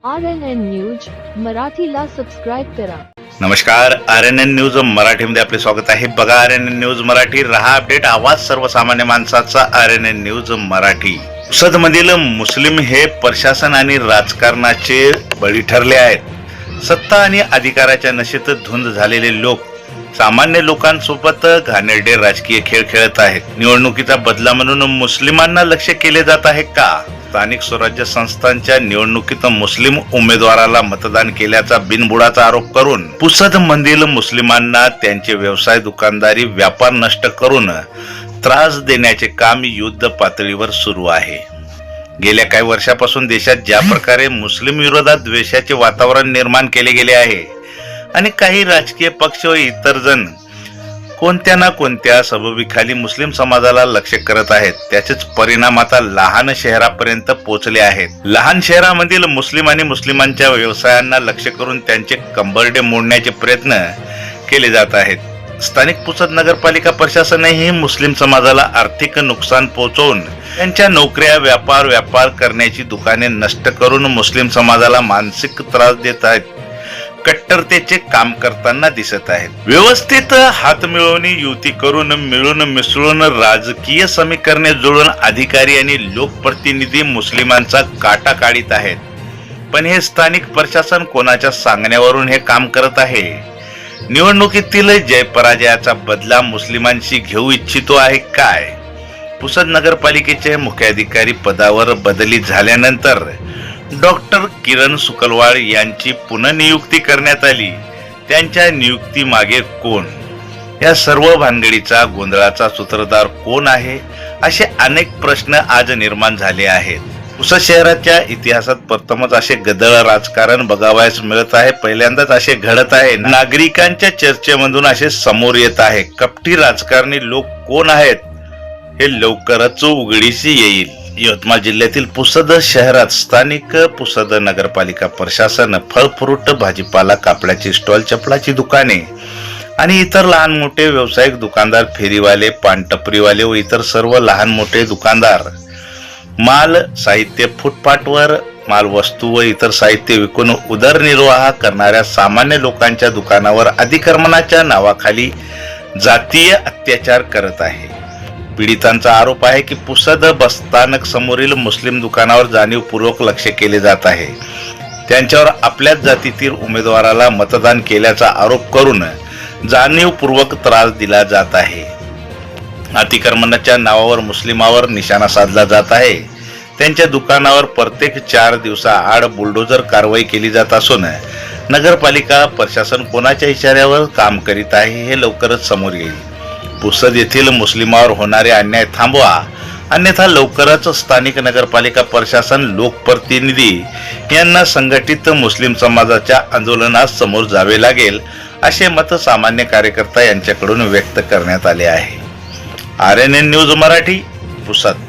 RNN news मराठीला subscribe करा. नमस्कार, RNN न्यूज मराठीमध्ये आपले स्वागत आहे. बघा RNN न्यूज मराठी, रहा अपडेट, आवाज सर्वसामान्य माणसाचा. RNN news Marathi. पुसदमधील मुस्लिम हे प्रशासन आणि राजकारणाचे बळी ठरले आहेत. सत्ता आणि अधिकाराच्या नशेत धुंद झालेले लोक सामान्य लोकांसोबत घाणेरडे राजकीय खेळ खेळत आहेत. निवडणुकीचा बदला म्हणून मुस्लिमांना लक्ष्य केले जात आहे का? स्थानिक स्वराज्य संस्थांच्या निवडणुकीत मुस्लिम उमेदवाराला मतदान केल्याचा बिनबुडाचा आरोप करून पुसदमधील मुस्लिमांना त्यांचे व्यवसाय, दुकानदारी, व्यापार नष्ट करून त्रास देण्याचे काम युद्ध पातळीवर सुरू आहे. गेल्या काही वर्षापासून देशात ज्या प्रकारे मुस्लिम विरोधात द्वेषाचे वातावरण निर्माण केले गेले आहे आणि काही राजकीय पक्ष व इतर जण कोणत्या ना कोणत्या सबबीखाली मुस्लिम समाजाला लक्ष करत आहेत, त्याचेच परिणाम आता लहान शहरापर्यंत पोहोचले आहेत. लहान शहरामधील मुस्लिम आणि मुस्लिमांच्या व्यवसायांना लक्ष करून त्यांचे कंबरडे मोडण्याचे प्रयत्न केले जात आहेत. स्थानिक पुसद नगरपालिका प्रशासनही मुस्लिम समाजाला आर्थिक नुकसान पोहोचवून त्यांच्या नोकऱ्या, व्यापार करण्याची दुकाने नष्ट करून मुस्लिम समाजाला मानसिक त्रास देत आहेत. कट्टरतेचे काम करताना दिसत आहेत. व्यवस्थित हातमिळवणी युती करून मिळून मिसळून राजकीय समीकरणे जुळून अधिकारी आणि लोकप्रतिनिधी मुस्लिमांचा काटा काढीत आहेत. पण हे स्थानिक प्रशासन कोणाच्या सांगण्यावरून हे काम करत आहे? निवडणुकीतील जय पराजयाचा बदला मुस्लिमांशी घेऊ इच्छितो आहे काय? पुसद नगरपालिकेचे मुख्याधिकारी पदावर बदली झाल्यानंतर डॉक्टर किरण सुकलवाळ यांची पुनर्नियुक्ती करण्यात आली. त्यांच्या नियुक्ती मागे कोण? या सर्व भानगडीचा गोंधळाचा सूत्रधार कोण आहे? असे अनेक प्रश्न आज निर्माण झाले आहेत. पुसद शहराच्या इतिहासात प्रथमच असे गदळ राजकारण बघावयास मिळत आहे. पहिल्यांदाच असे घडत आहे. नागरिकांच्या चर्चेमधून असे समोर येत आहे. कपटी राजकारणी लोक कोण आहेत हे लवकरच उघडीस येईल. यवतमाळ जिल्ह्यातील पुसद शहरात स्थानिक पुसद नगरपालिका प्रशासन फळ, फ्रूट, भाजीपाला, कापडाची स्टॉल, चपलाची दुकाने आणि इतर लहान मोठे व्यावसायिक दुकानदार, फेरीवाले, पानटपरीवाले व इतर सर्व लहान मोठे दुकानदार माल साहित्य, फुटपाथवर माल वस्तू व इतर साहित्य विकून उदरनिर्वाह करणाऱ्या सामान्य लोकांच्या दुकानावर अतिक्रमणाच्या नावाखाली जातीय अत्याचार करत आहे. पीडितांचा आरोप आहे की पुसद बसस्थानक समोरील मुस्लिम दुकानावर जाणीवपूर्वक लक्ष केले जात आहे. त्यांच्यावर आपल्याच जातीतील उमेदवाराला मतदान केल्याचा आरोप करून जाणीवपूर्वक त्रास दिला जात आहे. अतिक्रमणाच्या नावावर मुस्लिमावर निशाणा साधला जात आहे. त्यांच्या दुकानावर प्रत्येक 4 दिवसाआड बुलडोजर कारवाई केली जात असून नगरपालिका प्रशासन कोणाच्या इशाऱ्यावर काम करीत आहे हे लवकरच समोर येईल. पुसद येथील मुस्लिमावर होणारे अन्याय थांबवा, अन्यथा लवकरच स्थानिक नगरपालिका प्रशासन, लोकप्रतिनिधी यांना संघटित मुस्लिम समाजाच्या आंदोलनात समोर जावे लागेल, असे मत सामान्य कार्यकर्ता यांच्याकडून व्यक्त करण्यात आले आहे. RNN news Marathi, Pusad.